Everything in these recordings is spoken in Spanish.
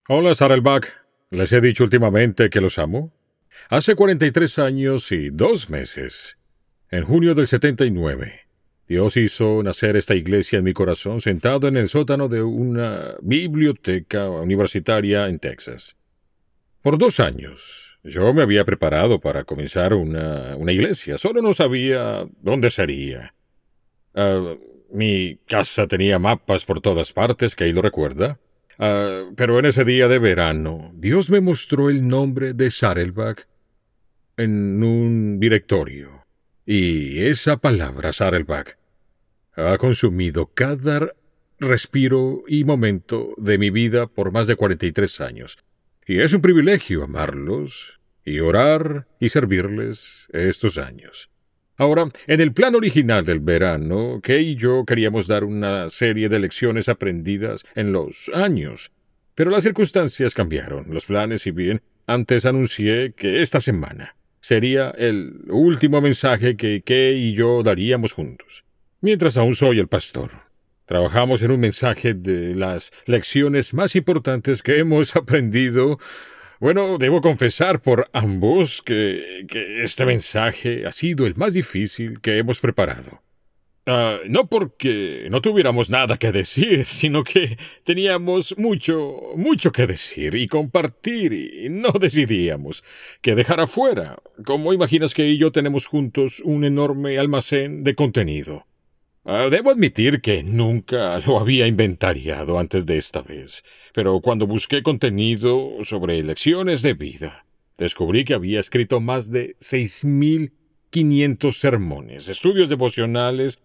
Hola, Sarelbach. ¿Les he dicho últimamente que los amo? Hace 43 años y 2 meses, en junio del 79, Dios hizo nacer esta iglesia en mi corazón sentado en el sótano de una biblioteca universitaria en Texas. Por 2 años, yo me había preparado para comenzar una iglesia, solo no sabía dónde sería. Ah, Mi casa tenía mapas por todas partes, que ahí lo recuerda. Pero en ese día de verano, Dios me mostró el nombre de Saddleback en un directorio. Y esa palabra, Saddleback, ha consumido cada respiro y momento de mi vida por más de 43 años. Y es un privilegio amarlos y orar y servirles estos años. Ahora, en el plan original del verano, Kay y yo queríamos dar una serie de lecciones aprendidas en los años. Pero las circunstancias cambiaron los planes y bien, antes anuncié que esta semana sería el último mensaje que Kay y yo daríamos juntos. Mientras aún soy el pastor, trabajamos en un mensaje de las lecciones más importantes que hemos aprendido. Bueno, debo confesar por ambos que este mensaje ha sido el más difícil que hemos preparado. No porque no tuviéramos nada que decir, sino que teníamos mucho que decir y compartir y no decidíamos qué dejar afuera. ¿Cómo imaginas que y yo tenemos juntos un enorme almacén de contenido? Debo admitir que nunca lo había inventariado antes de esta vez, pero cuando busqué contenido sobre lecciones de vida, descubrí que había escrito más de 6.500 sermones, estudios devocionales,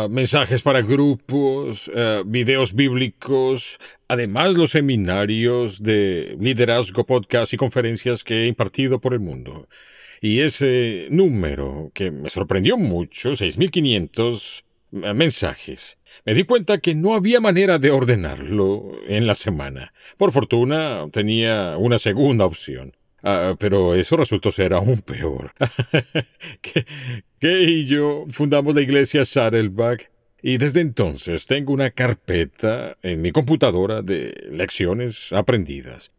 mensajes para grupos, videos bíblicos, además los seminarios de liderazgo, podcast y conferencias que he impartido por el mundo. Y ese número, que me sorprendió mucho, 6.500 mensajes, me di cuenta que no había manera de ordenarlo en la semana. Por fortuna, tenía una segunda opción. Pero eso resultó ser aún peor. que, que y yo fundamos la iglesia Saddleback y desde entonces tengo una carpeta en mi computadora de lecciones aprendidas.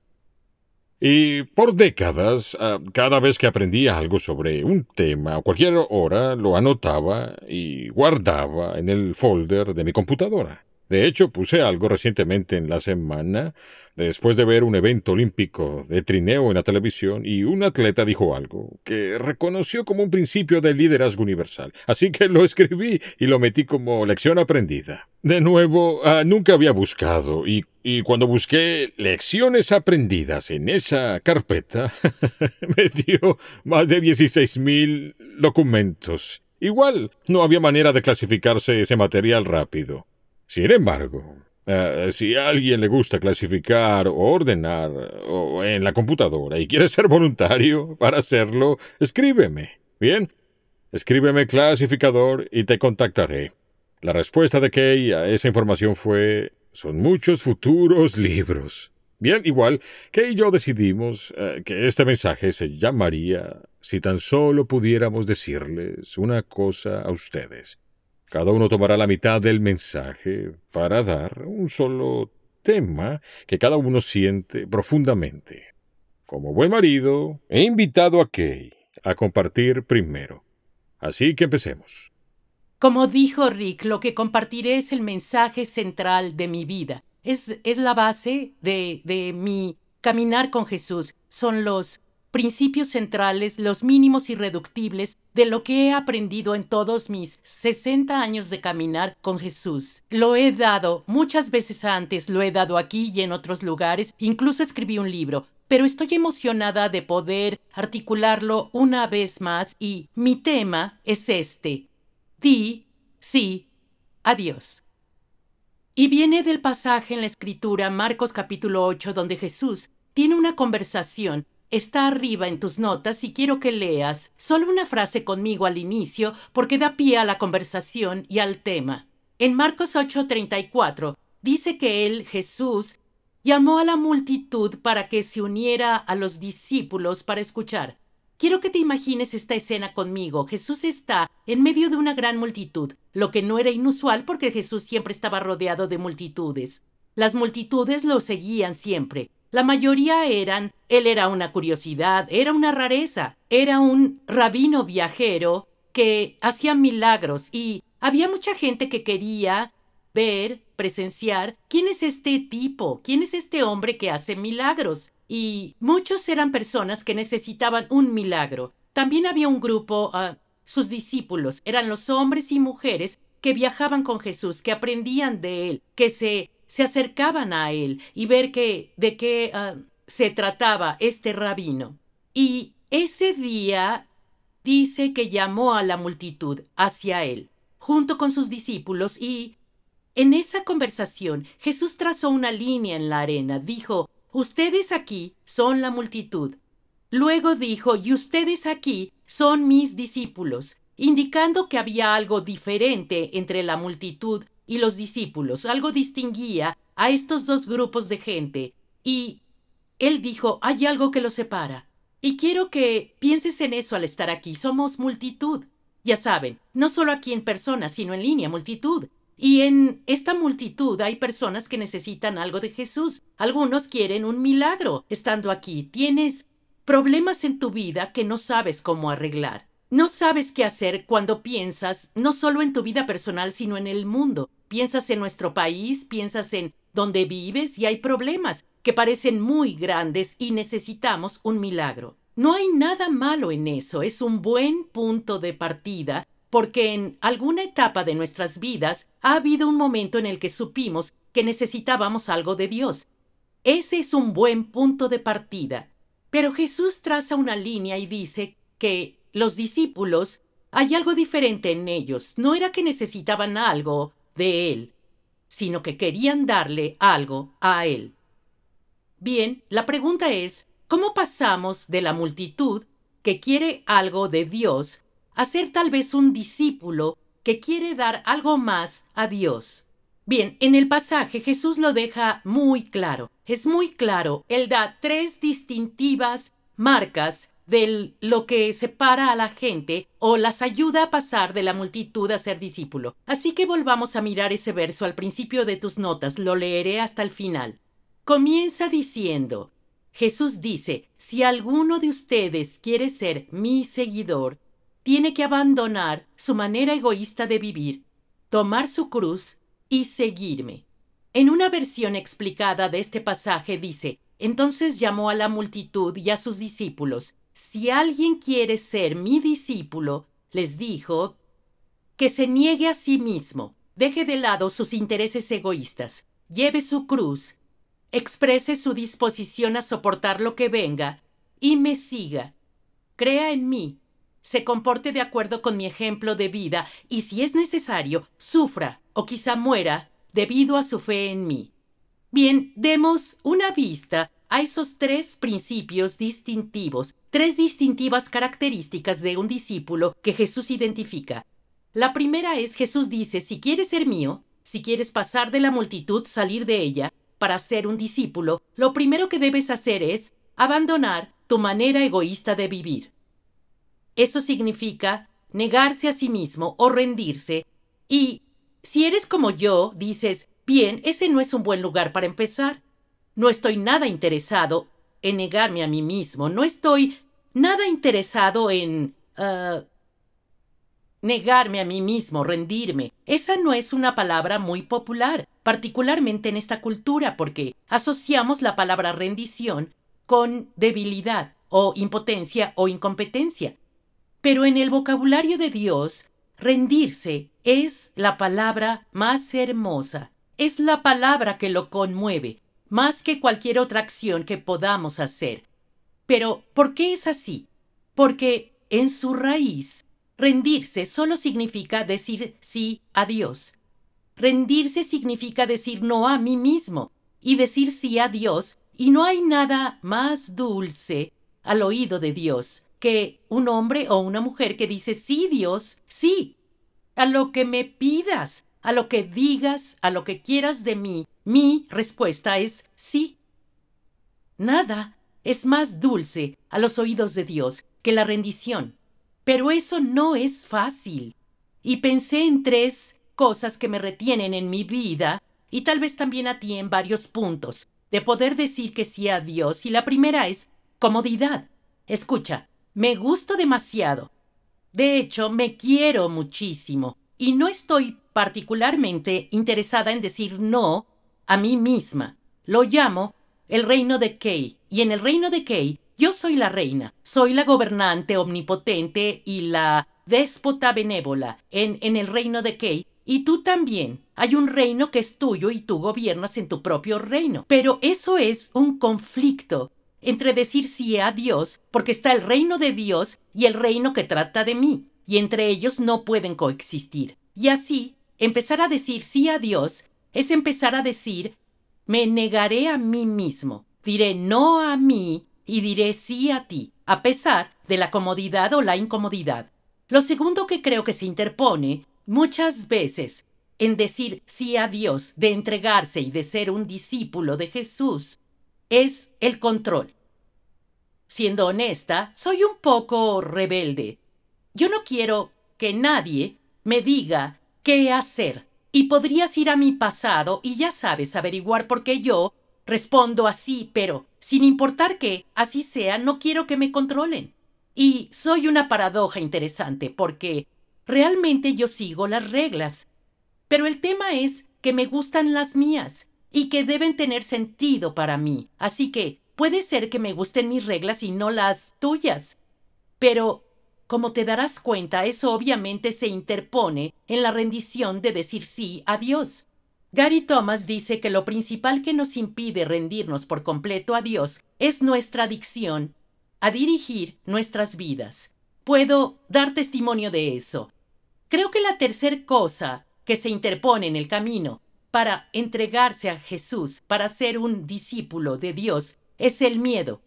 Y por décadas, cada vez que aprendía algo sobre un tema a cualquier hora, lo anotaba y guardaba en el folder de mi computadora. De hecho, puse algo recientemente en la semana, después de ver un evento olímpico de trineo en la televisión, y un atleta dijo algo que reconoció como un principio del liderazgo universal. Así que lo escribí y lo metí como lección aprendida. De nuevo, nunca había buscado, y cuando busqué lecciones aprendidas en esa carpeta, me dio más de 16.000 documentos. Igual, no había manera de clasificarse ese material rápido. Sin embargo, si a alguien le gusta clasificar o ordenar en la computadora y quiere ser voluntario para hacerlo, escríbeme. Bien, escríbeme clasificador y te contactaré. La respuesta de Kay a esa información fue: son muchos futuros libros. Bien, igual, Kay y yo decidimos que este mensaje se llamaría Si tan solo pudiéramos decirles una cosa a ustedes. Cada uno tomará la mitad del mensaje para dar un solo tema que cada uno siente profundamente. Como buen marido, he invitado a Kay a compartir primero. Así que empecemos. Como dijo Rick, lo que compartiré es el mensaje central de mi vida. Es la base de mi caminar con Jesús. Son los principios centrales, los mínimos irreductibles de lo que he aprendido en todos mis 60 años de caminar con Jesús. Lo he dado muchas veces antes, lo he dado aquí y en otros lugares, incluso escribí un libro. Pero estoy emocionada de poder articularlo una vez más y mi tema es este. Di sí a Dios. Y viene del pasaje en la Escritura, Marcos capítulo 8, donde Jesús tiene una conversación. Está arriba en tus notas y quiero que leas solo una frase conmigo al inicio porque da pie a la conversación y al tema. En Marcos 8:34 dice que él, Jesús, llamó a la multitud para que se uniera a los discípulos para escuchar. Quiero que te imagines esta escena conmigo. Jesús está en medio de una gran multitud, lo que no era inusual porque Jesús siempre estaba rodeado de multitudes. Las multitudes lo seguían siempre. La mayoría él era una curiosidad, era una rareza, era un rabino viajero que hacía milagros y había mucha gente que quería ver, presenciar, ¿quién es este tipo? ¿Quién es este hombre que hace milagros? Y muchos eran personas que necesitaban un milagro. También había un grupo, sus discípulos, eran los hombres y mujeres que viajaban con Jesús, que aprendían de él, que se acercaban a él y ver de qué se trataba este rabino. Y ese día dice que llamó a la multitud hacia él, junto con sus discípulos, y en esa conversación Jesús trazó una línea en la arena. Dijo, ustedes aquí son la multitud. Luego dijo, y ustedes aquí son mis discípulos, indicando que había algo diferente entre la multitud y los discípulos. Algo distinguía a estos dos grupos de gente. Y él dijo, hay algo que los separa. Y quiero que pienses en eso al estar aquí. Somos multitud. Ya saben, no solo aquí en persona, sino en línea, multitud. Y en esta multitud hay personas que necesitan algo de Jesús. Algunos quieren un milagro estando aquí. Tienes problemas en tu vida que no sabes cómo arreglar. No sabes qué hacer cuando piensas no solo en tu vida personal, sino en el mundo. Piensas en nuestro país, piensas en donde vives y hay problemas que parecen muy grandes y necesitamos un milagro. No hay nada malo en eso, es un buen punto de partida porque en alguna etapa de nuestras vidas ha habido un momento en el que supimos que necesitábamos algo de Dios. Ese es un buen punto de partida. Pero Jesús traza una línea y dice que los discípulos, hay algo diferente en ellos. No era que necesitaban algo de Él, sino que querían darle algo a Él. Bien, la pregunta es, ¿cómo pasamos de la multitud que quiere algo de Dios a ser tal vez un discípulo que quiere dar algo más a Dios? Bien, en el pasaje Jesús lo deja muy claro. Es muy claro. Él da 3 distintivas marcas de lo que separa a la gente o las ayuda a pasar de la multitud a ser discípulo. Así que volvamos a mirar ese verso al principio de tus notas. Lo leeré hasta el final. Comienza diciendo, Jesús dice, si alguno de ustedes quiere ser mi seguidor, tiene que abandonar su manera egoísta de vivir, tomar su cruz y seguirme. En una versión explicada de este pasaje dice, entonces llamó a la multitud y a sus discípulos. Si alguien quiere ser mi discípulo, les dijo, que se niegue a sí mismo, deje de lado sus intereses egoístas, lleve su cruz, exprese su disposición a soportar lo que venga y me siga. Crea en mí, se comporte de acuerdo con mi ejemplo de vida y si es necesario, sufra o quizá muera debido a su fe en mí. Bien, demos una vista a esos 3 principios distintivos, 3 distintivas características de un discípulo que Jesús identifica. La primera es, Jesús dice, si quieres ser mío, si quieres pasar de la multitud, salir de ella, para ser un discípulo, lo primero que debes hacer es abandonar tu manera egoísta de vivir. Eso significa negarse a sí mismo o rendirse. Y si eres como yo, dices, bien, ese no es un buen lugar para empezar. No estoy nada interesado en negarme a mí mismo. No estoy nada interesado en negarme a mí mismo, rendirme. Esa no es una palabra muy popular, particularmente en esta cultura, porque asociamos la palabra rendición con debilidad o impotencia o incompetencia. Pero en el vocabulario de Dios, rendirse es la palabra más hermosa. Es la palabra que lo conmueve, más que cualquier otra acción que podamos hacer. Pero, ¿por qué es así? Porque en su raíz, rendirse solo significa decir sí a Dios. Rendirse significa decir no a mí mismo y decir sí a Dios, y no hay nada más dulce al oído de Dios que un hombre o una mujer que dice sí, Dios, sí, a lo que me pidas, a lo que digas, a lo que quieras de mí. Mi respuesta es sí. Nada es más dulce a los oídos de Dios que la rendición. Pero eso no es fácil. Y pensé en 3 cosas que me retienen en mi vida y tal vez también a ti en varios puntos, de poder decir que sí a Dios, y la primera es comodidad. Escucha, me gusto demasiado. De hecho, me quiero muchísimo y no estoy particularmente interesada en decir no a mí misma. Lo llamo el reino de Kay, y en el reino de Kay yo soy la reina, soy la gobernante omnipotente y la déspota benévola en el reino de Kay, y tú también. Hay un reino que es tuyo y tú gobiernas en tu propio reino. Pero eso es un conflicto entre decir sí a Dios, porque está el reino de Dios y el reino que trata de mí, y entre ellos no pueden coexistir. Y así, empezar a decir sí a Dios es empezar a decir, me negaré a mí mismo, diré no a mí y diré sí a ti, a pesar de la comodidad o la incomodidad. Lo segundo que creo que se interpone muchas veces en decir sí a Dios, de entregarse y de ser un discípulo de Jesús, es el control. Siendo honesta, soy un poco rebelde. Yo no quiero que nadie me diga qué hacer. Y podrías ir a mi pasado y ya sabes averiguar por qué yo respondo así, pero sin importar que así sea, no quiero que me controlen. Y soy una paradoja interesante porque realmente yo sigo las reglas. Pero el tema es que me gustan las mías y que deben tener sentido para mí. Así que puede ser que me gusten mis reglas y no las tuyas. Pero, como te darás cuenta, eso obviamente se interpone en la rendición de decir sí a Dios. Gary Thomas dice que lo principal que nos impide rendirnos por completo a Dios es nuestra adicción a dirigir nuestras vidas. Puedo dar testimonio de eso. Creo que la tercera cosa que se interpone en el camino para entregarse a Jesús, para ser un discípulo de Dios, es el miedo.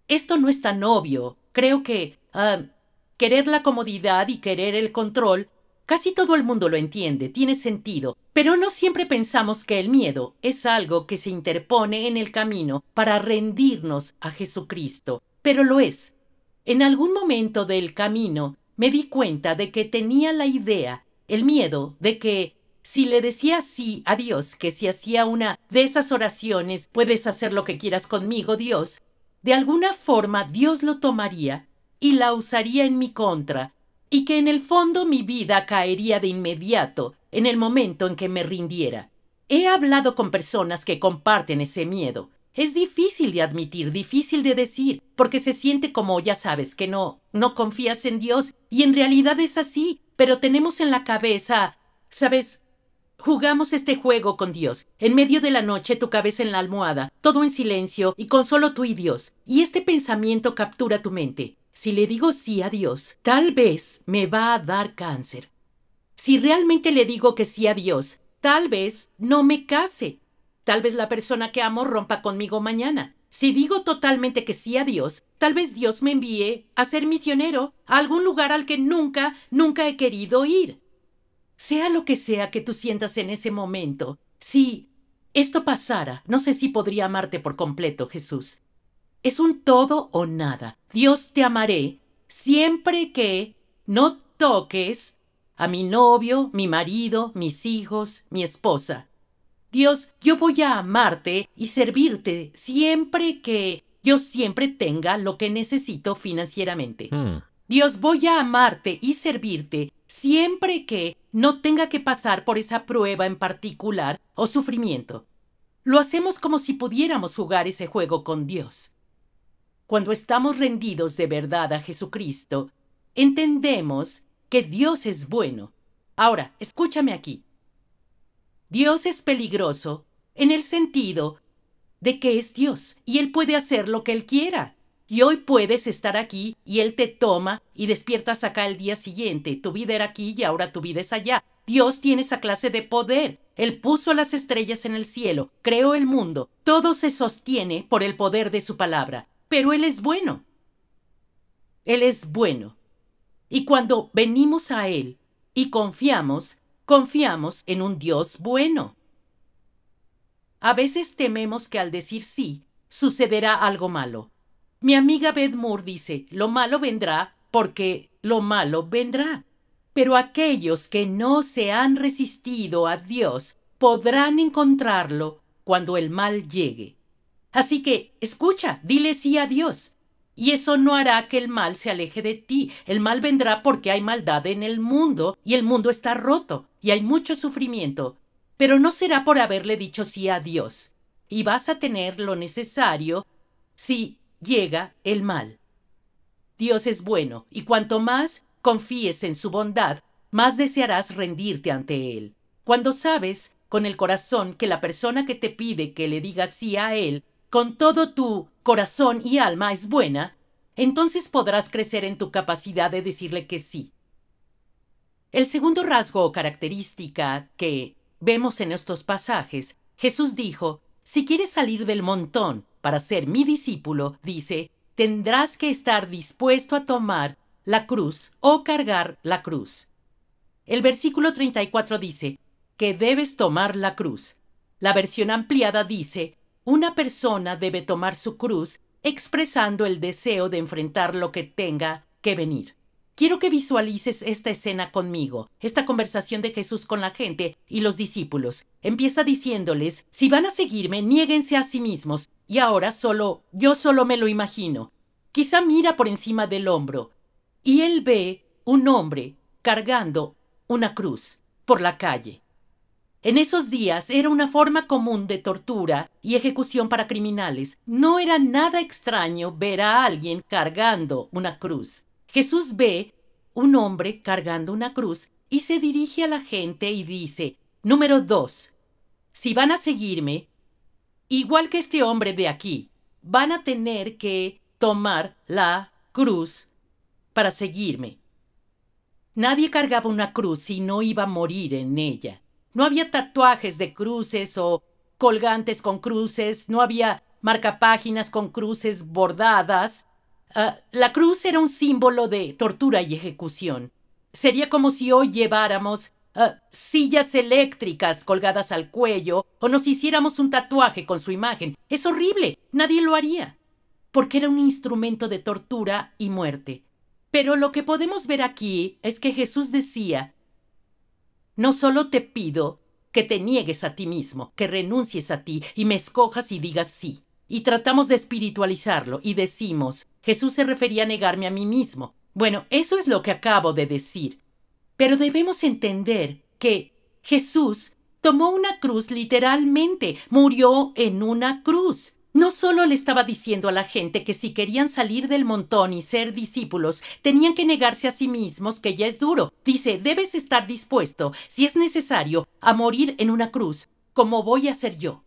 Esto no es tan obvio. Creo que querer la comodidad y querer el control, casi todo el mundo lo entiende, tiene sentido, pero no siempre pensamos que el miedo es algo que se interpone en el camino para rendirnos a Jesucristo, pero lo es. En algún momento del camino me di cuenta de que tenía la idea, el miedo, de que si le decía sí a Dios, que si hacía una de esas oraciones, puedes hacer lo que quieras conmigo, Dios, de alguna forma Dios lo tomaría y la usaría en mi contra, y que en el fondo mi vida caería de inmediato en el momento en que me rindiera. He hablado con personas que comparten ese miedo. Es difícil de admitir, difícil de decir, porque se siente como, ya sabes, que no confías en Dios, y en realidad es así, pero tenemos en la cabeza, ¿sabes? Jugamos este juego con Dios. En medio de la noche, tu cabeza en la almohada, todo en silencio y con solo tú y Dios. Y este pensamiento captura tu mente. Si le digo sí a Dios, tal vez me va a dar cáncer. Si realmente le digo que sí a Dios, tal vez no me case. Tal vez la persona que amo rompa conmigo mañana. Si digo totalmente que sí a Dios, tal vez Dios me envíe a ser misionero a algún lugar al que nunca he querido ir. Sea lo que sea que tú sientas en ese momento, si esto pasara, no sé si podría amarte por completo, Jesús. Es un todo o nada. Dios, te amaré siempre que no toques a mi novio, mi marido, mis hijos, mi esposa. Dios, yo voy a amarte y servirte siempre que yo siempre tenga lo que necesito financieramente. Dios, voy a amarte y servirte siempre que no tenga que pasar por esa prueba en particular o sufrimiento. Lo hacemos como si pudiéramos jugar ese juego con Dios. Cuando estamos rendidos de verdad a Jesucristo, entendemos que Dios es bueno. Ahora, escúchame aquí. Dios es peligroso en el sentido de que es Dios y Él puede hacer lo que Él quiera. Y hoy puedes estar aquí y Él te toma y despiertas acá el día siguiente. Tu vida era aquí y ahora tu vida es allá. Dios tiene esa clase de poder. Él puso las estrellas en el cielo, creó el mundo. Todo se sostiene por el poder de su palabra. Pero Él es bueno. Él es bueno. Y cuando venimos a Él y confiamos en un Dios bueno. A veces tememos que al decir sí, sucederá algo malo. Mi amiga Beth Moore dice, lo malo vendrá porque lo malo vendrá. Pero aquellos que no se han resistido a Dios podrán encontrarlo cuando el mal llegue. Así que, escucha, dile sí a Dios. Y eso no hará que el mal se aleje de ti. El mal vendrá porque hay maldad en el mundo y el mundo está roto y hay mucho sufrimiento. Pero no será por haberle dicho sí a Dios. Y vas a tener lo necesario si llega el mal. Dios es bueno y cuanto más confíes en su bondad, más desearás rendirte ante Él. Cuando sabes con el corazón que la persona que te pide que le digas sí a Él, con todo tu corazón y alma es buena, entonces podrás crecer en tu capacidad de decirle que sí. El segundo rasgo o característica que vemos en estos pasajes, Jesús dijo, si quieres salir del montón para ser mi discípulo, dice, tendrás que estar dispuesto a tomar la cruz o cargar la cruz. El versículo 34 dice que debes tomar la cruz. La versión ampliada dice, una persona debe tomar su cruz expresando el deseo de enfrentar lo que tenga que venir. Quiero que visualices esta escena conmigo, esta conversación de Jesús con la gente y los discípulos. Empieza diciéndoles, si van a seguirme, niéguense a sí mismos. Y ahora yo solo me lo imagino. Quizá mira por encima del hombro y él ve un hombre cargando una cruz por la calle. En esos días era una forma común de tortura y ejecución para criminales. No era nada extraño ver a alguien cargando una cruz. Jesús ve un hombre cargando una cruz y se dirige a la gente y dice, número 2, si van a seguirme, igual que este hombre de aquí, van a tener que tomar la cruz para seguirme. Nadie cargaba una cruz y no iba a morir en ella. No había tatuajes de cruces o colgantes con cruces, no había marcapáginas con cruces bordadas. La cruz era un símbolo de tortura y ejecución. Sería como si hoy lleváramos sillas eléctricas colgadas al cuello o nos hiciéramos un tatuaje con su imagen. Es horrible, nadie lo haría, porque era un instrumento de tortura y muerte. Pero lo que podemos ver aquí es que Jesús decía, no solo te pido que te niegues a ti mismo, que renuncies a ti y me escojas y digas sí. Y tratamos de espiritualizarlo y decimos, Jesús se refería a negarme a mí mismo. Bueno, eso es lo que acabo de decir. Pero debemos entender que Jesús tomó una cruz literalmente, murió en una cruz. No solo le estaba diciendo a la gente que si querían salir del montón y ser discípulos, tenían que negarse a sí mismos, que ya es duro. Dice, debes estar dispuesto, si es necesario, a morir en una cruz, como voy a hacer yo.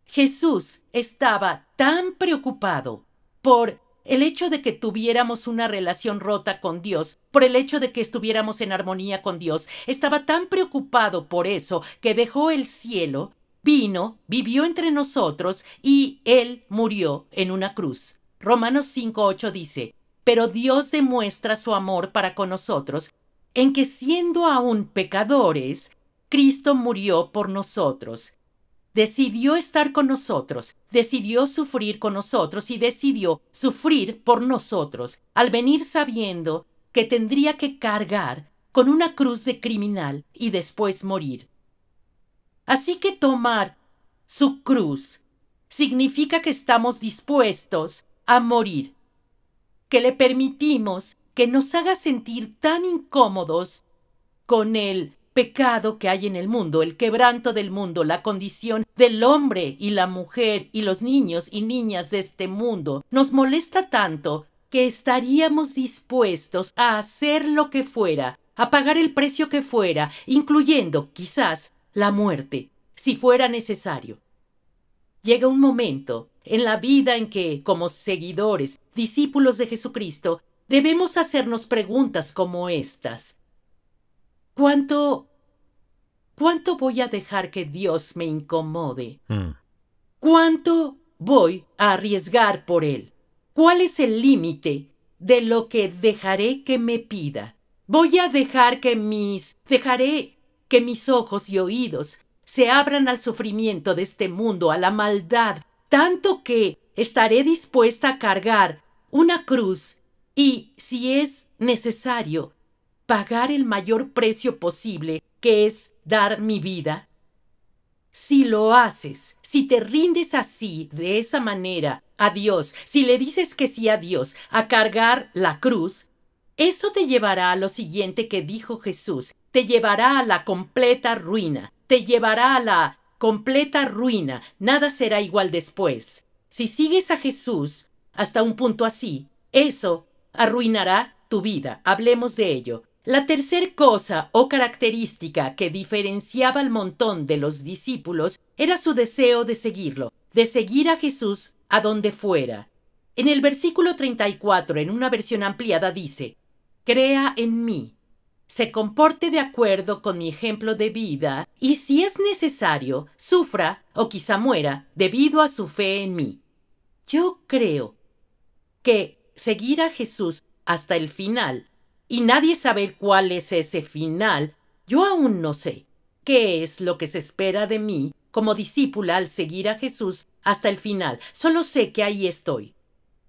Jesús estaba tan preocupado por el hecho de que tuviéramos una relación rota con Dios, por el hecho de que estuviéramos en armonía con Dios, estaba tan preocupado por eso que dejó el cielo, vino, vivió entre nosotros y Él murió en una cruz. Romanos 5:8 dice, pero Dios demuestra su amor para con nosotros en que siendo aún pecadores, Cristo murió por nosotros. Decidió estar con nosotros, decidió sufrir con nosotros y decidió sufrir por nosotros, al venir sabiendo que tendría que cargar con una cruz de criminal y después morir. Así que tomar su cruz significa que estamos dispuestos a morir, que le permitimos que nos haga sentir tan incómodos con el pecado que hay en el mundo, el quebranto del mundo, la condición del hombre y la mujer y los niños y niñas de este mundo. Nos molesta tanto que estaríamos dispuestos a hacer lo que fuera, a pagar el precio que fuera, incluyendo, quizás, la muerte, si fuera necesario. Llega un momento en la vida en que, como seguidores, discípulos de Jesucristo, debemos hacernos preguntas como estas. ¿Cuánto voy a dejar que Dios me incomode? ¿Cuánto voy a arriesgar por Él? ¿Cuál es el límite de lo que dejaré que me pida? ¿Voy a dejaré que mis ojos y oídos se abran al sufrimiento de este mundo, a la maldad, tanto que estaré dispuesta a cargar una cruz y, si es necesario, pagar el mayor precio posible, que es dar mi vida? Si lo haces, si te rindes así, de esa manera, a Dios, si le dices que sí a Dios, a cargar la cruz, eso te llevará a lo siguiente que dijo Jesús, te llevará a la completa ruina, te llevará a la completa ruina, nada será igual después. Si sigues a Jesús hasta un punto así, eso arruinará tu vida. Hablemos de ello. La tercer cosa o característica que diferenciaba al montón de los discípulos era su deseo de seguirlo, de seguir a Jesús a donde fuera. En el versículo 34, en una versión ampliada, dice: crea en mí, se comporte de acuerdo con mi ejemplo de vida y, si es necesario, sufra o quizá muera debido a su fe en mí. Yo creo que seguir a Jesús hasta el final, y nadie sabe cuál es ese final, yo aún no sé qué es lo que se espera de mí como discípula al seguir a Jesús hasta el final. Solo sé que ahí estoy.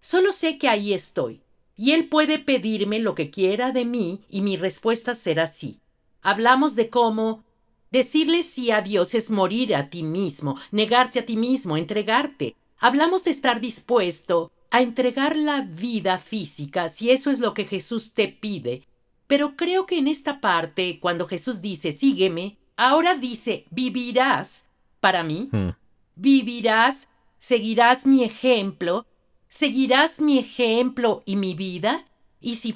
Solo sé que ahí estoy. Y Él puede pedirme lo que quiera de mí y mi respuesta será sí. Hablamos de cómo decirle sí a Dios es morir a ti mismo, negarte a ti mismo, entregarte. Hablamos de estar dispuesto a entregar la vida física, si eso es lo que Jesús te pide. Pero creo que en esta parte, cuando Jesús dice, sígueme, ahora dice, vivirás para mí, vivirás, seguirás mi ejemplo y mi vida, y si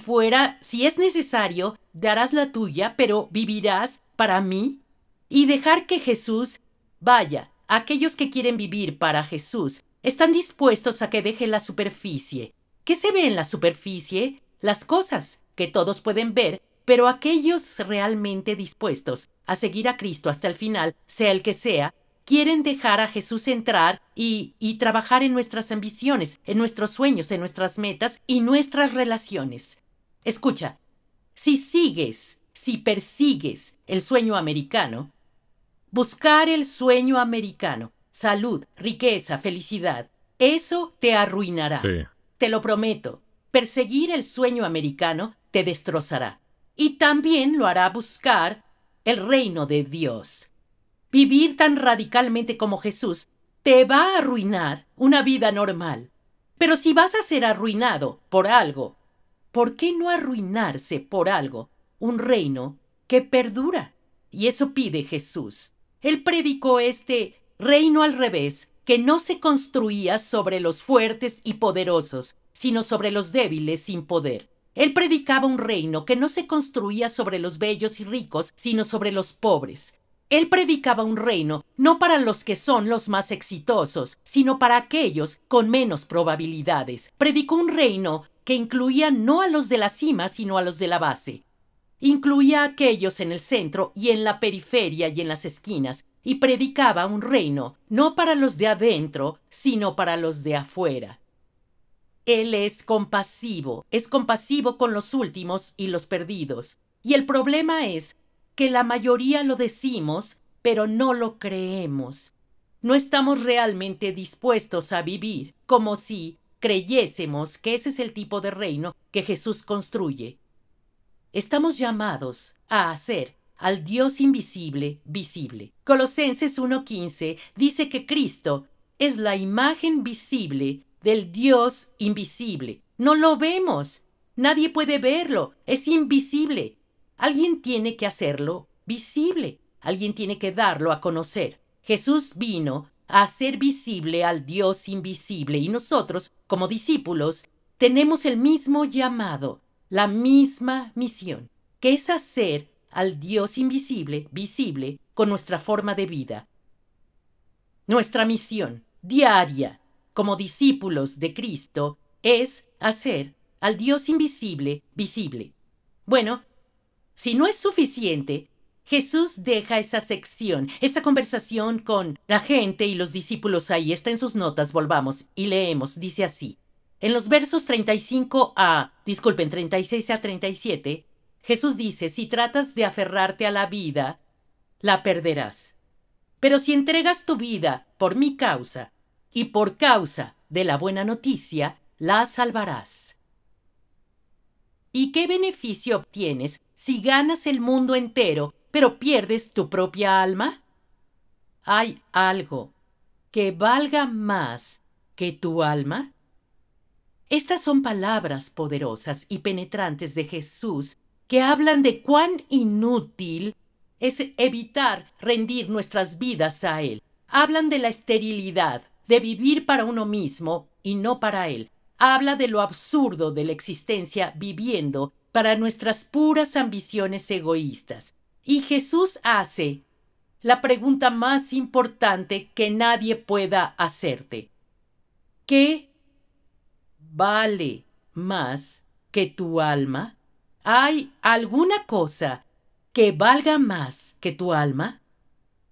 es necesario, darás la tuya, pero vivirás para mí. Y dejar que Jesús vaya. Aquellos que quieren vivir para Jesús están dispuestos a que deje la superficie. ¿Qué se ve en la superficie? Las cosas que todos pueden ver, pero aquellos realmente dispuestos a seguir a Cristo hasta el final, sea el que sea, quieren dejar a Jesús entrar y trabajar en nuestras ambiciones, en nuestros sueños, en nuestras metas y nuestras relaciones. Escucha, si persigues el sueño americano, buscar el sueño americano, salud, riqueza, felicidad, eso te arruinará. Sí. Te lo prometo. Perseguir el sueño americano te destrozará. Y también lo hará buscar el reino de Dios. Vivir tan radicalmente como Jesús te va a arruinar una vida normal. Pero si vas a ser arruinado por algo, ¿por qué no arruinarse por algo? Un reino que perdura. Y eso pide Jesús. Él predicó este reino al revés, que no se construía sobre los fuertes y poderosos, sino sobre los débiles sin poder. Él predicaba un reino que no se construía sobre los bellos y ricos, sino sobre los pobres. Él predicaba un reino no para los que son los más exitosos, sino para aquellos con menos probabilidades. Predicó un reino que incluía no a los de la cima, sino a los de la base. Incluía a aquellos en el centro y en la periferia y en las esquinas, y predicaba un reino no para los de adentro, sino para los de afuera. Él es compasivo con los últimos y los perdidos. Y el problema es que la mayoría lo decimos, pero no lo creemos. No estamos realmente dispuestos a vivir como si creyésemos que ese es el tipo de reino que Jesús construye. Estamos llamados a hacer al Dios invisible visible. Colosenses 1:15 dice que Cristo es la imagen visible del Dios invisible. No lo vemos. Nadie puede verlo. Es invisible. Alguien tiene que hacerlo visible. Alguien tiene que darlo a conocer. Jesús vino a hacer visible al Dios invisible y nosotros, como discípulos, tenemos el mismo llamado, la misma misión, que es hacer al Dios invisible visible con nuestra forma de vida. Nuestra misión diaria como discípulos de Cristo es hacer al Dios invisible visible. Bueno, si no es suficiente, Jesús deja esa sección, esa conversación con la gente y los discípulos ahí. Está en sus notas, volvamos y leemos. Dice así. En los versos 36 a 37, Jesús dice, si tratas de aferrarte a la vida, la perderás. Pero si entregas tu vida por mi causa y por causa de la buena noticia, la salvarás. ¿Y qué beneficio obtienes si ganas el mundo entero, pero pierdes tu propia alma? ¿Hay algo que valga más que tu alma? Estas son palabras poderosas y penetrantes de Jesús que hablan de cuán inútil es evitar rendir nuestras vidas a Él. Hablan de la esterilidad, de vivir para uno mismo y no para Él. Habla de lo absurdo de la existencia viviendo para nuestras puras ambiciones egoístas. Y Jesús hace la pregunta más importante que nadie pueda hacerte. ¿Qué vale más que tu alma? ¿Hay alguna cosa que valga más que tu alma?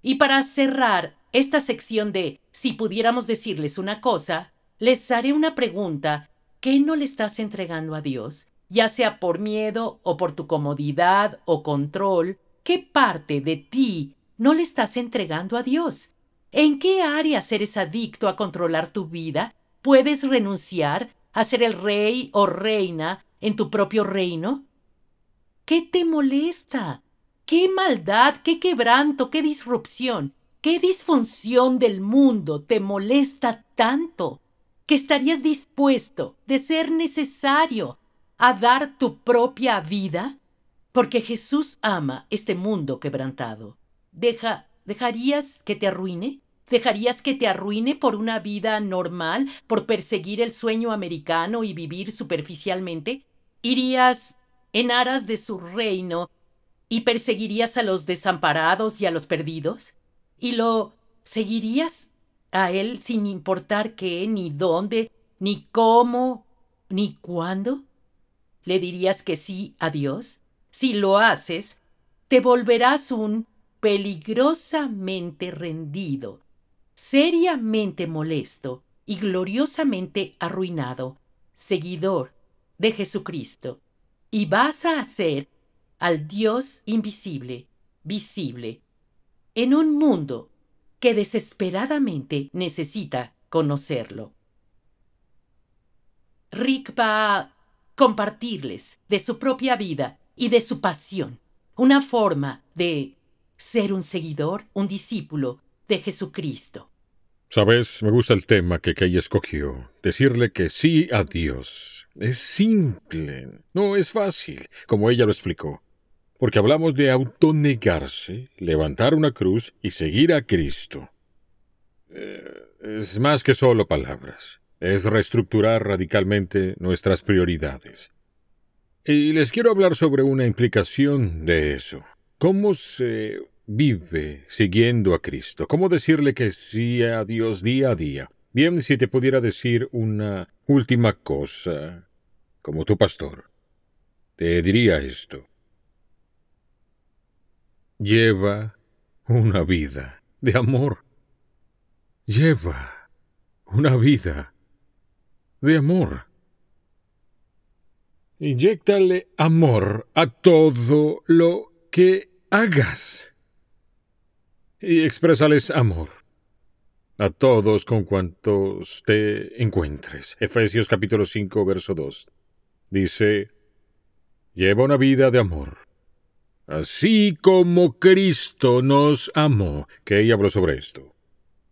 Y para cerrar esta sección de si pudiéramos decirles una cosa, les haré una pregunta. ¿Qué no le estás entregando a Dios? Ya sea por miedo o por tu comodidad o control, ¿qué parte de ti no le estás entregando a Dios? ¿En qué áreas eres adicto a controlar tu vida? ¿Puedes renunciar a ser el rey o reina en tu propio reino? ¿Qué te molesta? ¿Qué maldad, qué quebranto, qué disrupción, qué disfunción del mundo te molesta tanto que estarías dispuesto, de ser necesario, a dar tu propia vida? Porque Jesús ama este mundo quebrantado. ¿Dejarías que te arruine? ¿Dejarías que te arruine por una vida normal, por perseguir el sueño americano y vivir superficialmente? ¿Irías en aras de su reino y perseguirías a los desamparados y a los perdidos? ¿Y lo seguirías a él sin importar qué, ni dónde, ni cómo, ni cuándo? ¿Le dirías que sí a Dios? Si lo haces, te volverás un peligrosamente rendido, seriamente molesto y gloriosamente arruinado seguidor de Jesucristo. Y vas a hacer al Dios invisible, visible, en un mundo que desesperadamente necesita conocerlo. Rick va a compartirles de su propia vida y de su pasión, una forma de ser un seguidor, un discípulo de Jesucristo. Sabes, me gusta el tema que Kay escogió. Decirle que sí a Dios. Es simple. No es fácil, como ella lo explicó. Porque hablamos de autonegarse, levantar una cruz y seguir a Cristo. Es más que solo palabras. Es reestructurar radicalmente nuestras prioridades. Y les quiero hablar sobre una implicación de eso. ¿Cómo se vive siguiendo a Cristo? ¿Cómo decirle que sí a Dios día a día? Bien, si te pudiera decir una última cosa, como tu pastor, te diría esto. Lleva una vida de amor. Lleva una vida de amor. Inyéctale amor a todo lo que hagas. Y exprésales amor a todos con cuantos te encuentres. Efesios capítulo 5, verso 2. Dice, lleva una vida de amor. Así como Cristo nos amó. Que ella habló sobre esto.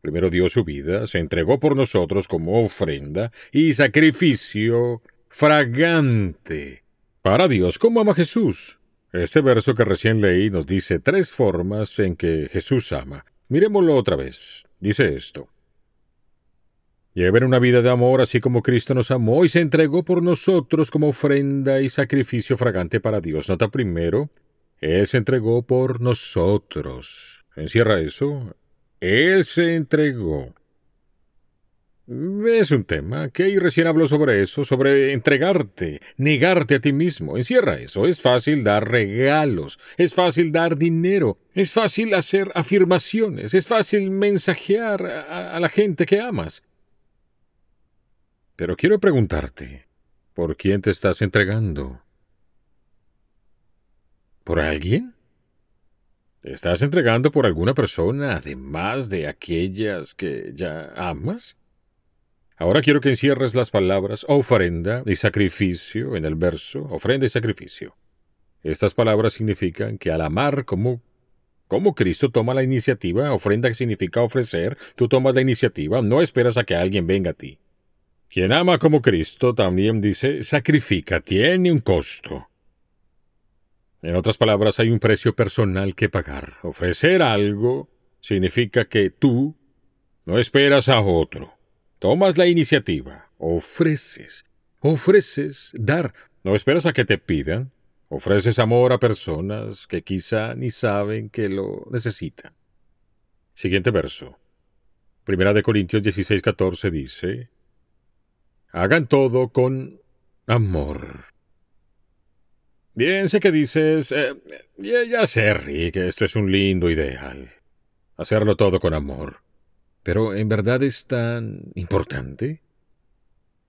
Primero dio su vida, se entregó por nosotros como ofrenda y sacrificio fragante para Dios. ¿Cómo ama Jesús? Este verso que recién leí nos dice 3 formas en que Jesús ama. Miremoslo otra vez. Dice esto. Lleven una vida de amor así como Cristo nos amó y se entregó por nosotros como ofrenda y sacrificio fragante para Dios. Nota primero, Él se entregó por nosotros. ¿Encierra eso? Él se entregó. Es un tema. Kay recién habló sobre eso, sobre entregarte, negarte a ti mismo. Encierra eso. Es fácil dar regalos, es fácil dar dinero, es fácil hacer afirmaciones, es fácil mensajear a la gente que amas. Pero quiero preguntarte, ¿por quién te estás entregando? ¿Por alguien? ¿Te estás entregando por alguna persona, además de aquellas que ya amas? Ahora quiero que encierres las palabras ofrenda y sacrificio en el verso, ofrenda y sacrificio. Estas palabras significan que al amar como como Cristo toma la iniciativa. Ofrenda significa ofrecer. Tú tomas la iniciativa, no esperas a que alguien venga a ti. Quien ama como Cristo también dice, sacrifica, tiene un costo. En otras palabras, hay un precio personal que pagar. Ofrecer algo significa que tú no esperas a otro. Tomas la iniciativa, ofreces, dar. No esperas a que te pidan. Ofreces amor a personas que quizá ni saben que lo necesitan. Siguiente verso. Primera de Corintios 16:14 dice, hagan todo con amor. Bien, sé que dices, ya sé, Rick, esto es un lindo ideal. Hacerlo todo con amor. Pero ¿en verdad es tan importante?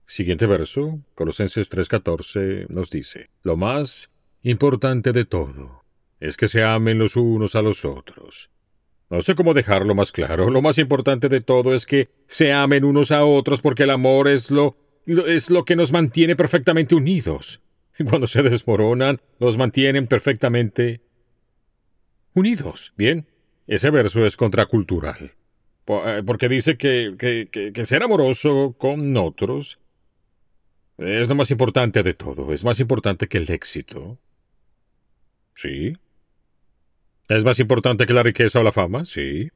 Siguiente verso, Colosenses 3:14 nos dice, lo más importante de todo es que se amen los unos a los otros. No sé cómo dejarlo más claro. Lo más importante de todo es que se amen unos a otros porque el amor es lo que nos mantiene perfectamente unidos. Cuando se desmoronan, nos mantienen perfectamente unidos. Bien, ese verso es contracultural. Porque dice que ser amoroso con otros es lo más importante de todo. Es más importante que el éxito. Sí. ¿Es más importante que la riqueza o la fama? Sí.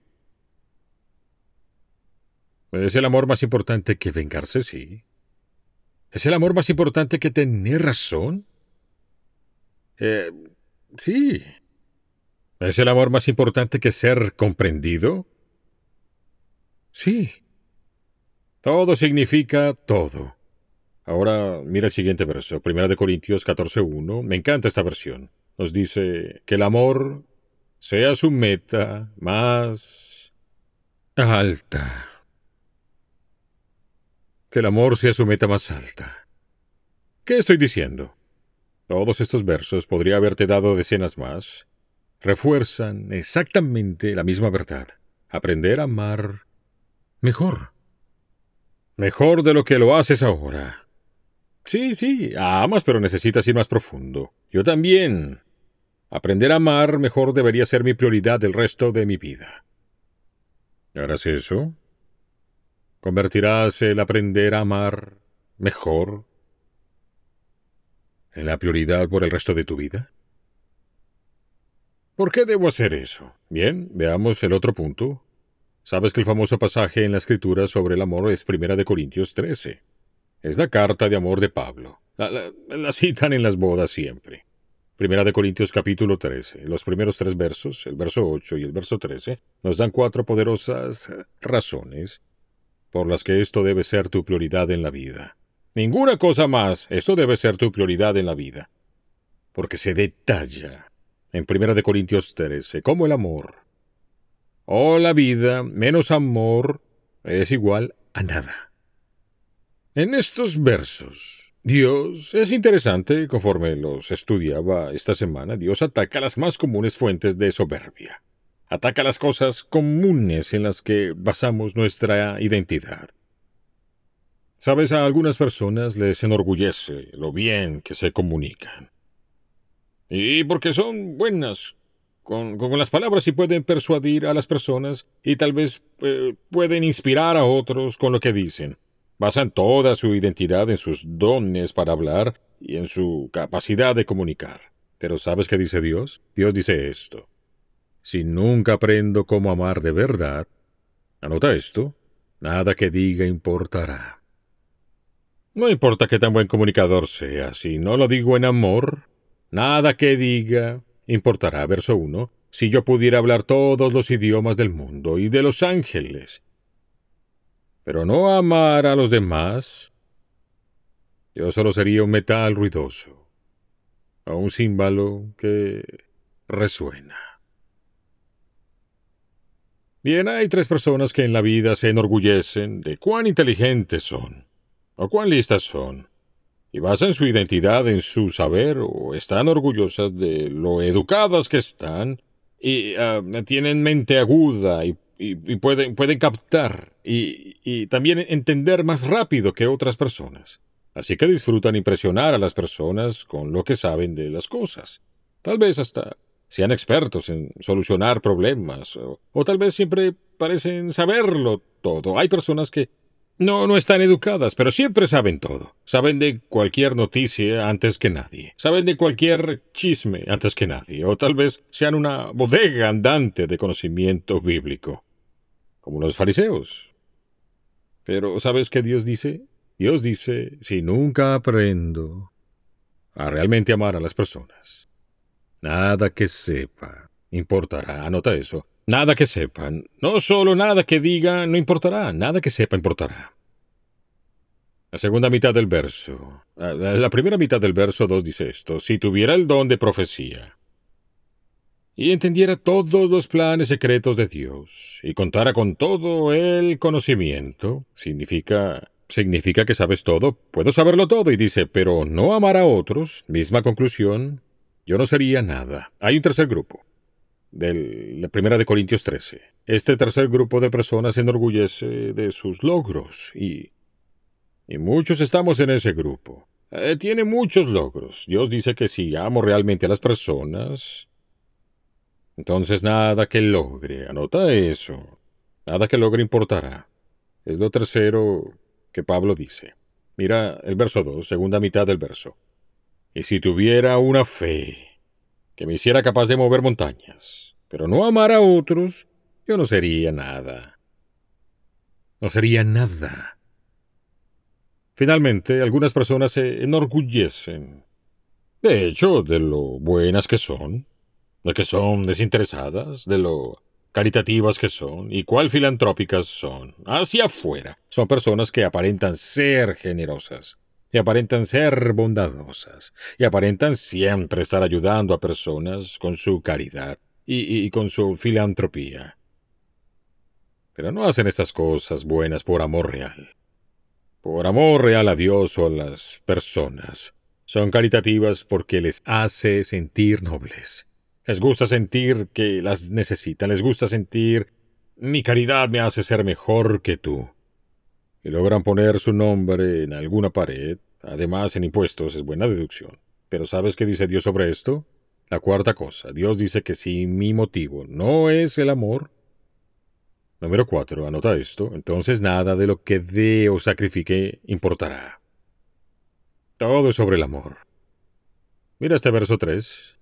¿Es el amor más importante que vengarse? Sí. ¿Es el amor más importante que tener razón? Eh, sí. ¿Es el amor más importante que ser comprendido? Sí. Todo significa todo. Ahora mira el siguiente verso, 1 Corintios 14:1. Me encanta esta versión. Nos dice que el amor sea su meta más alta. Que el amor sea su meta más alta. ¿Qué estoy diciendo? Todos estos versos, podría haberte dado decenas más, refuerzan exactamente la misma verdad. Aprender a amar mejor. Mejor de lo que lo haces ahora. Sí, amas, pero necesitas ir más profundo. Yo también. Aprender a amar mejor debería ser mi prioridad el resto de mi vida. ¿Harás eso? ¿Convertirás el aprender a amar mejor en la prioridad por el resto de tu vida? ¿Por qué debo hacer eso? Bien, veamos el otro punto. Sabes que el famoso pasaje en la Escritura sobre el amor es 1 Corintios 13. Es la carta de amor de Pablo. La citan en las bodas siempre. 1 Corintios 13. Los primeros 3 versos, el verso 8 y el verso 13, nos dan 4 poderosas razones por las que esto debe ser tu prioridad en la vida. Ninguna cosa más, esto debe ser tu prioridad en la vida. Porque se detalla en 1 Corintios 13 cómo el amor o la vida menos amor es igual a nada. En estos versos, Dios, es interesante, conforme los estudiaba esta semana, Dios ataca las más comunes fuentes de soberbia. Ataca las cosas comunes en las que basamos nuestra identidad. Sabes, a algunas personas les enorgullece lo bien que se comunican. Y porque son buenas con las palabras y pueden persuadir a las personas y tal vez pueden inspirar a otros con lo que dicen. Basan toda su identidad en sus dones para hablar y en su capacidad de comunicar. Pero ¿sabes qué dice Dios? Dios dice esto. Si nunca aprendo cómo amar de verdad, anota esto, nada que diga importará. No importa qué tan buen comunicador sea, si no lo digo en amor, nada que diga importará. Verso 1. Si yo pudiera hablar todos los idiomas del mundo y de los ángeles, pero no amar a los demás, yo solo sería un metal ruidoso, o un címbalo que resuena. Bien, hay 3 personas que en la vida se enorgullecen de cuán inteligentes son, o cuán listas son, y basan su identidad en su saber, o están orgullosas de lo educadas que están, y tienen mente aguda, y pueden captar, y también entender más rápido que otras personas. Así que disfrutan impresionar a las personas con lo que saben de las cosas. Tal vez hasta sean expertos en solucionar problemas, o tal vez siempre parecen saberlo todo. Hay personas que no están educadas, pero siempre saben todo. Saben de cualquier noticia antes que nadie. Saben de cualquier chisme antes que nadie. O tal vez sean una bodega andante de conocimiento bíblico, como los fariseos. Pero ¿sabes qué Dios dice? Dios dice, si nunca aprendo a realmente amar a las personas, nada que sepa importará. Anota eso. Nada que sepan. No solo nada que diga no importará. Nada que sepa importará. La segunda mitad del verso. La primera mitad del verso 2 dice esto. Si tuviera el don de profecía y entendiera todos los planes secretos de Dios y contara con todo el conocimiento, significa que sabes todo. Puedo saberlo todo. Y dice, pero no amar a otros. Misma conclusión. Yo no sería nada. Hay un tercer grupo. La primera de Corintios 13. Este tercer grupo de personas se enorgullece de sus logros y muchos estamos en ese grupo. Tiene muchos logros. Dios dice que si amo realmente a las personas, entonces nada que logre, anota eso, nada que logre importará. Es lo tercero que Pablo dice. Mira el verso 2, segunda mitad del verso. Y si tuviera una fe que me hiciera capaz de mover montañas, pero no amar a otros, yo no sería nada. No sería nada. Finalmente, algunas personas se enorgullecen, de hecho, de lo buenas que son, de que son desinteresadas, de lo caritativas que son y cuál filantrópicas son. Hacia afuera, son personas que aparentan ser generosas, y aparentan ser bondadosas, y aparentan siempre estar ayudando a personas con su caridad y con su filantropía. Pero no hacen estas cosas buenas por amor real. Por amor real a Dios o a las personas. Son caritativas porque les hace sentir nobles. Les gusta sentir que las necesitan. Les gusta sentir mi caridad me hace ser mejor que tú. Y logran poner su nombre en alguna pared. Además, en impuestos es buena deducción. Pero ¿sabes qué dice Dios sobre esto? La cuarta cosa. Dios dice que si mi motivo no es el amor. Número 4. Anota esto. Entonces nada de lo que dé o sacrifique importará. Todo es sobre el amor. Mira este verso 3.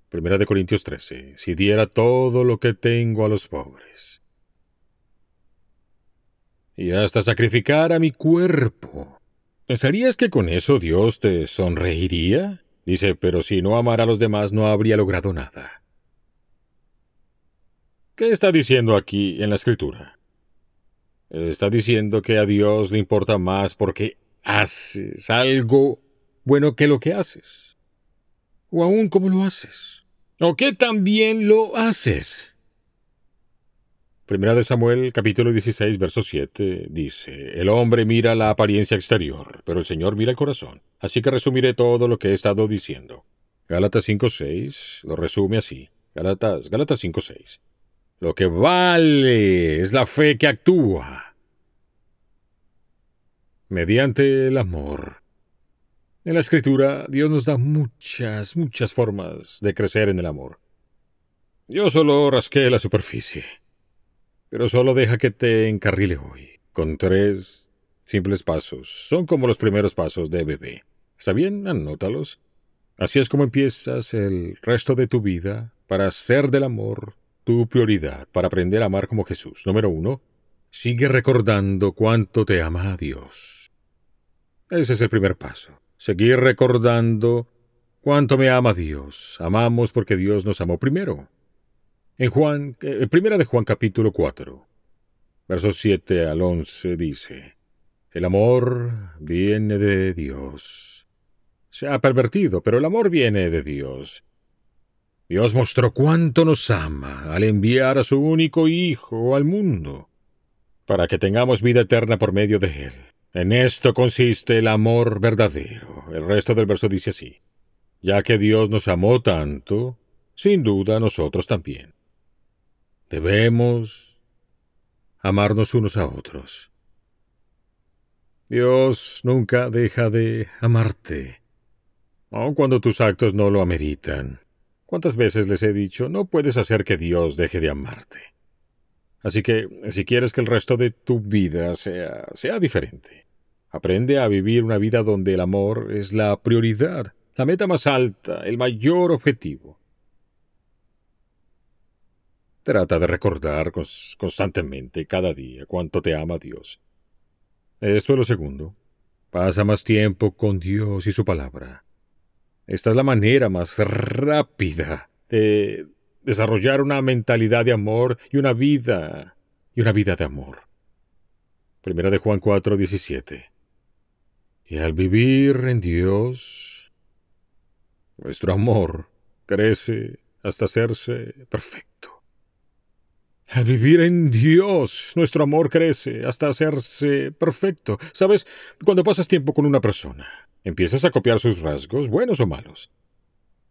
Primera de Corintios 13. Si diera todo lo que tengo a los pobres. Y hasta sacrificar a mi cuerpo. ¿Pensarías que con eso Dios te sonreiría? Dice, pero si no amara a los demás no habría logrado nada. ¿Qué está diciendo aquí en la Escritura? Está diciendo que a Dios le importa más porque haces algo bueno que lo que haces. O aún cómo lo haces. O que también lo haces. Primera de Samuel, capítulo 16, verso 7, dice, el hombre mira la apariencia exterior, pero el Señor mira el corazón. Así que resumiré todo lo que he estado diciendo. Gálatas 5:6 lo resume así. Gálatas 5:6. Lo que vale es la fe que actúa mediante el amor. En la Escritura, Dios nos da muchas formas de crecer en el amor. Yo solo rasqué la superficie. Pero solo deja que te encarrile hoy, con 3 simples pasos. Son como los primeros pasos de bebé. ¿Está bien? Anótalos. Así es como empiezas el resto de tu vida para hacer del amor tu prioridad, para aprender a amar como Jesús. Número 1. Sigue recordando cuánto te ama Dios. Ese es el primer paso. Seguir recordando cuánto me ama Dios. Amamos porque Dios nos amó primero. En Primera de Juan capítulo 4, versos 7 al 11 dice, el amor viene de Dios. Se ha pervertido, pero el amor viene de Dios. Dios mostró cuánto nos ama al enviar a su único Hijo al mundo, para que tengamos vida eterna por medio de Él. En esto consiste el amor verdadero. El resto del verso dice así, ya que Dios nos amó tanto, sin duda nosotros también. Debemos amarnos unos a otros. Dios nunca deja de amarte, aun cuando tus actos no lo ameritan, ¿Cuántas veces les he dicho, no puedes hacer que Dios deje de amarte? Así que, si quieres que el resto de tu vida sea diferente, aprende a vivir una vida donde el amor es la prioridad, la meta más alta, el mayor objetivo. Trata de recordar constantemente, cada día, cuánto te ama Dios. Esto es lo segundo. Pasa más tiempo con Dios y su palabra. Esta es la manera más rápida de desarrollar una mentalidad de amor y una vida de amor. Primera de Juan 4:17. Y al vivir en Dios, nuestro amor crece hasta hacerse perfecto. Al vivir en Dios, nuestro amor crece hasta hacerse perfecto. ¿Sabes? Cuando pasas tiempo con una persona, empiezas a copiar sus rasgos, buenos o malos.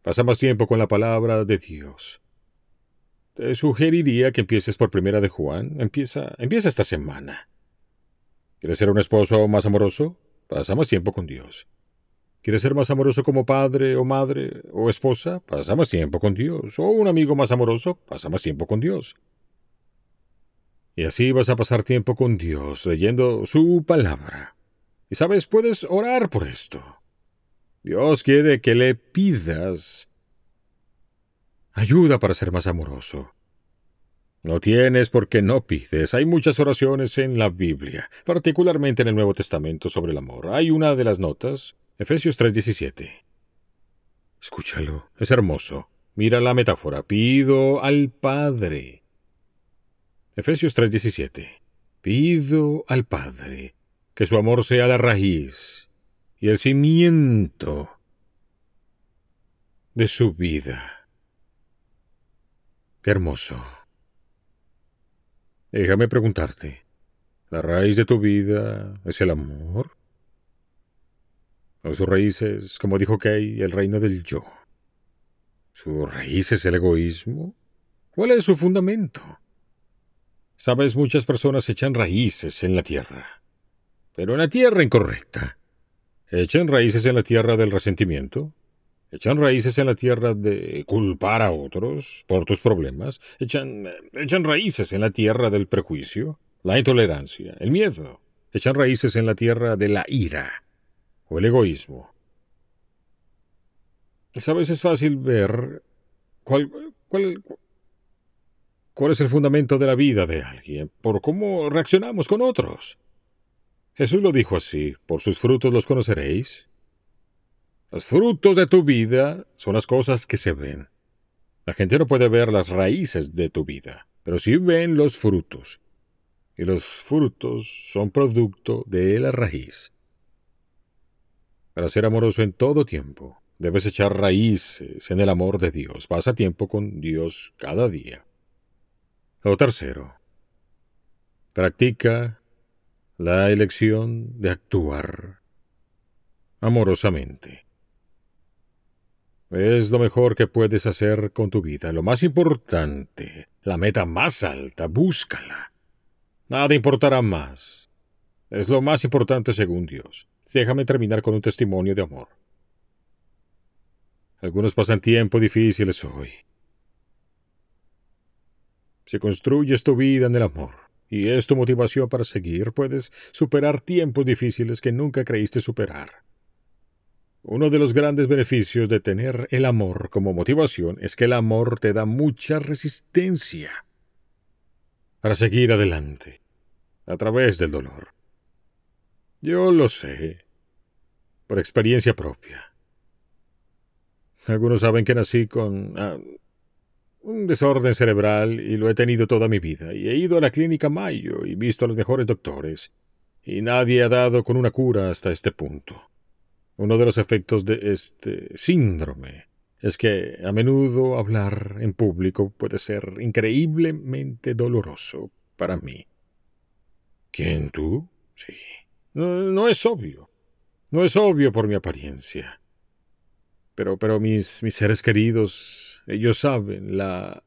Pasa más tiempo con la palabra de Dios. Te sugeriría que empieces por Primera de Juan. Empieza esta semana. ¿Quieres ser un esposo más amoroso? Pasa más tiempo con Dios. ¿Quieres ser más amoroso como padre o madre o esposa? Pasa más tiempo con Dios. ¿O un amigo más amoroso? Pasa más tiempo con Dios. Y así vas a pasar tiempo con Dios, leyendo su palabra. Y sabes, puedes orar por esto. Dios quiere que le pidas ayuda para ser más amoroso. No tienes porque no pides. Hay muchas oraciones en la Biblia, particularmente en el Nuevo Testamento sobre el amor. Hay una de las notas, Efesios 3:17. Escúchalo, es hermoso. Mira la metáfora. Pido al Padre. Efesios 3:17. Pido al Padre que su amor sea la raíz y el cimiento de su vida. Qué hermoso. Déjame preguntarte, ¿la raíz de tu vida es el amor? ¿O su raíz es, como dijo Kay, el reino del yo? ¿Su raíz es el egoísmo? ¿Cuál es su fundamento? Sabes, muchas personas echan raíces en la tierra, pero en la tierra incorrecta. Echan raíces en la tierra del resentimiento. Echan raíces en la tierra de culpar a otros por tus problemas. Echan raíces en la tierra del prejuicio, la intolerancia, el miedo. Echan raíces en la tierra de la ira o el egoísmo. Sabes, es fácil ver cuál, cuál, cuál es el fundamento de la vida de alguien por cómo reaccionamos con otros. Jesús lo dijo así: por sus frutos los conoceréis. Los frutos de tu vida son las cosas que se ven. La gente no puede ver las raíces de tu vida, pero sí ven los frutos. Y los frutos son producto de la raíz. Para ser amoroso en todo tiempo, debes echar raíces en el amor de Dios. Pasa tiempo con Dios cada día. Lo tercero, practica la elección de actuar amorosamente. Es lo mejor que puedes hacer con tu vida, lo más importante, la meta más alta, búscala. Nada importará más. Es lo más importante según Dios. Déjame terminar con un testimonio de amor. Algunos pasan tiempos difíciles hoy. Si construyes tu vida en el amor y es tu motivación para seguir, puedes superar tiempos difíciles que nunca creíste superar. Uno de los grandes beneficios de tener el amor como motivación es que el amor te da mucha resistencia para seguir adelante a través del dolor. Yo lo sé, por experiencia propia. Algunos saben que nací con un desorden cerebral y lo he tenido toda mi vida, y he ido a la clínica Mayo y visto a los mejores doctores, y nadie ha dado con una cura hasta este punto. Uno de los efectos de este síndrome es que a menudo hablar en público puede ser increíblemente doloroso para mí. ¿Quién, tú? Sí. No es obvio. No es obvio por mi apariencia. Pero mis seres queridos, ellos saben la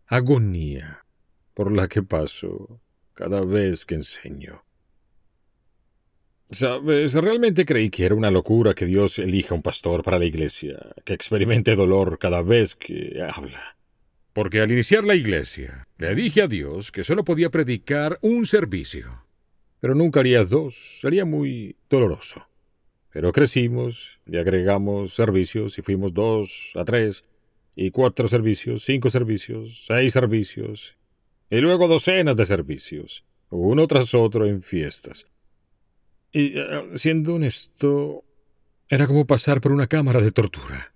agonía por la que paso cada vez que enseño. Sabes, realmente creí que era una locura que Dios elija un pastor para la iglesia, que experimente dolor cada vez que habla. Porque al iniciar la iglesia, le dije a Dios que solo podía predicar un servicio, pero nunca haría dos, sería muy doloroso. Pero crecimos, le agregamos servicios y fuimos 2 a 3 y 4 servicios, 5 servicios, 6 servicios, y luego docenas de servicios, uno tras otro en fiestas. Y siendo honesto, era como pasar por una cámara de tortura,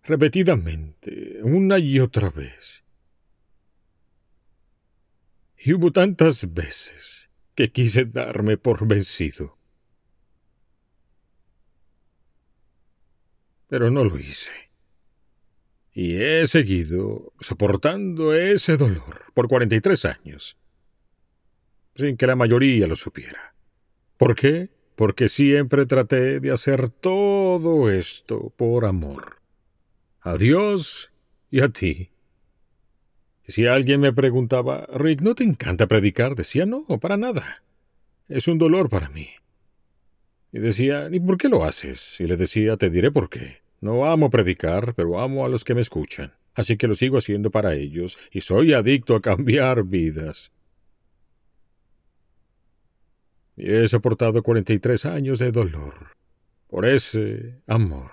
repetidamente, una y otra vez. Y hubo tantas veces que quise darme por vencido, pero no lo hice. Y he seguido soportando ese dolor por 43 años, sin que la mayoría lo supiera. ¿Por qué? Porque siempre traté de hacer todo esto por amor. A Dios y a ti. Si alguien me preguntaba, Rick, ¿no te encanta predicar? Decía, no, para nada. Es un dolor para mí. Y decía, ¿y por qué lo haces? Y le decía, te diré por qué. No amo predicar, pero amo a los que me escuchan. Así que lo sigo haciendo para ellos, y soy adicto a cambiar vidas. Y he soportado 43 años de dolor por ese amor.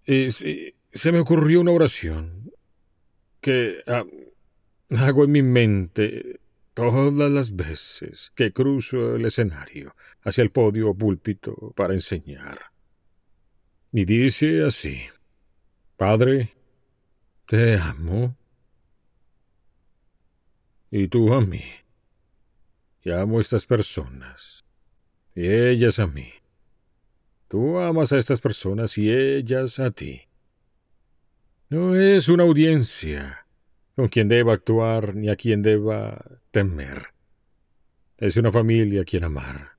Y se me ocurrió una oración que hago en mi mente todas las veces que cruzo el escenario hacia el podio o púlpito para enseñar. Y dice así: Padre, te amo, y tú a mí, y amo a estas personas, y ellas a mí. Tú amas a estas personas y ellas a ti. No es una audiencia con quien deba actuar ni a quien deba temer. Es una familia a quien amar.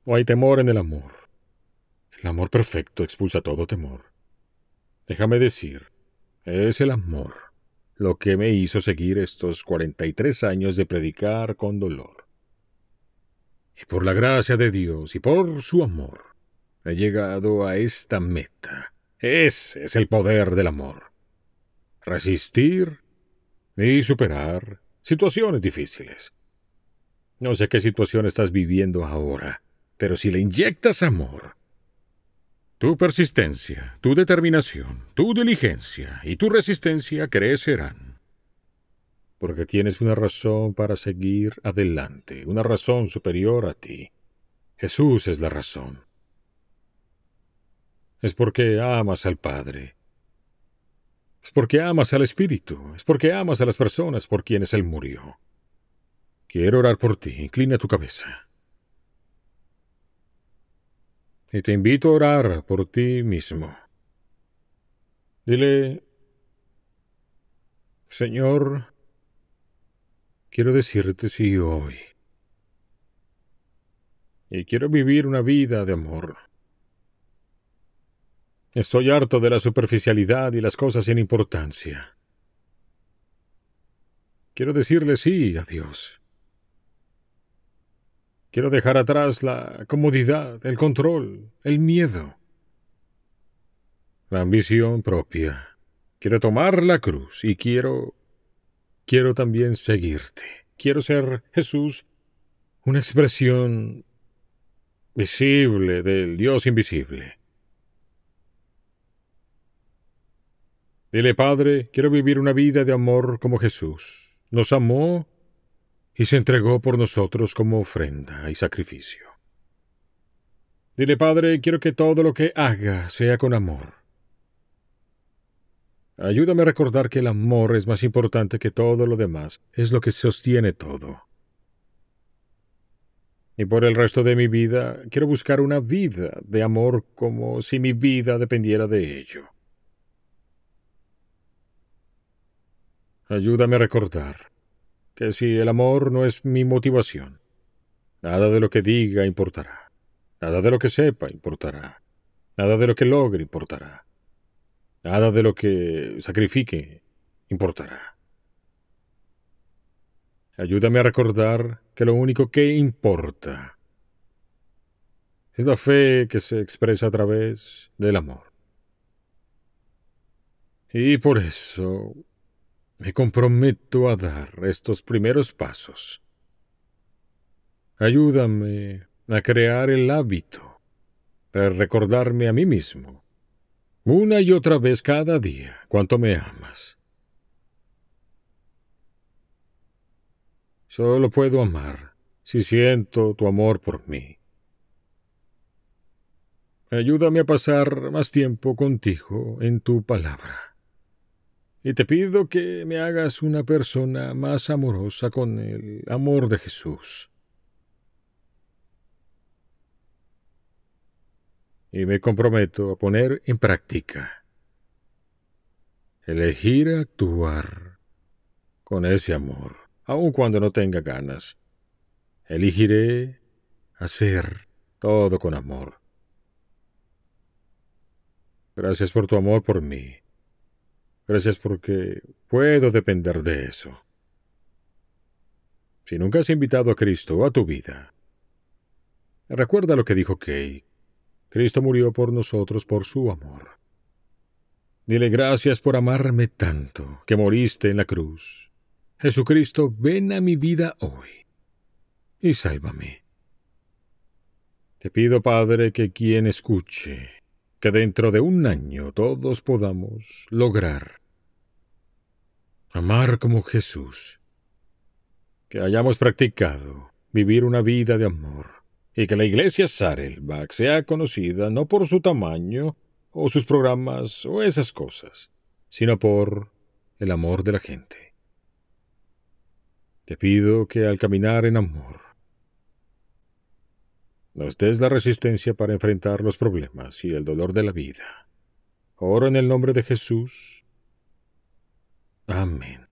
No hay temor en el amor. El amor perfecto expulsa todo temor. Déjame decir, es el amor lo que me hizo seguir estos 43 años de predicar con dolor. Y por la gracia de Dios y por su amor, he llegado a esta meta. Ese es el poder del amor. Resistir y superar situaciones difíciles. No sé qué situación estás viviendo ahora, pero si le inyectas amor, tu persistencia, tu determinación, tu diligencia y tu resistencia crecerán. Porque tienes una razón para seguir adelante, una razón superior a ti. Jesús es la razón. Es porque amas al Padre. Es porque amas al Espíritu. Es porque amas a las personas por quienes Él murió. Quiero orar por ti. Inclina tu cabeza. Y te invito a orar por ti mismo. Dile: Señor, quiero decirte sí hoy. Y quiero vivir una vida de amor. Estoy harto de la superficialidad y las cosas sin importancia. Quiero decirle sí a Dios. Quiero dejar atrás la comodidad, el control, el miedo, la ambición propia. Quiero tomar la cruz y quiero también seguirte. Quiero ser, Jesús, una expresión visible del Dios invisible. Dile: Padre, quiero vivir una vida de amor como Jesús. Nos amó y se entregó por nosotros como ofrenda y sacrificio. Dile: Padre, quiero que todo lo que haga sea con amor. Ayúdame a recordar que el amor es más importante que todo lo demás, es lo que sostiene todo. Y por el resto de mi vida, quiero buscar una vida de amor como si mi vida dependiera de ello. Ayúdame a recordar que si el amor no es mi motivación, nada de lo que diga importará, nada de lo que sepa importará, nada de lo que logre importará, nada de lo que sacrifique importará. Ayúdame a recordar que lo único que importa es la fe que se expresa a través del amor. Y por eso me comprometo a dar estos primeros pasos. Ayúdame a crear el hábito de recordarme a mí mismo, una y otra vez cada día, cuánto me amas. Solo puedo amar si siento tu amor por mí. Ayúdame a pasar más tiempo contigo en tu palabra. Y te pido que me hagas una persona más amorosa con el amor de Jesús. Y me comprometo a poner en práctica, elegir actuar con ese amor, aun cuando no tenga ganas. Elegiré hacer todo con amor. Gracias por tu amor por mí. Gracias porque puedo depender de eso. Si nunca has invitado a Cristo a tu vida, recuerda lo que dijo Kay. Cristo murió por nosotros por su amor. Dile gracias por amarme tanto, que moriste en la cruz. Jesucristo, ven a mi vida hoy y sálvame. Te pido, Padre, que quien escuche, que dentro de un año todos podamos lograr amar como Jesús, que hayamos practicado vivir una vida de amor y que la iglesia Saddleback sea conocida no por su tamaño o sus programas o esas cosas, sino por el amor de la gente. Te pido que al caminar en amor nos des la resistencia para enfrentar los problemas y el dolor de la vida. Oro en el nombre de Jesús. Amén.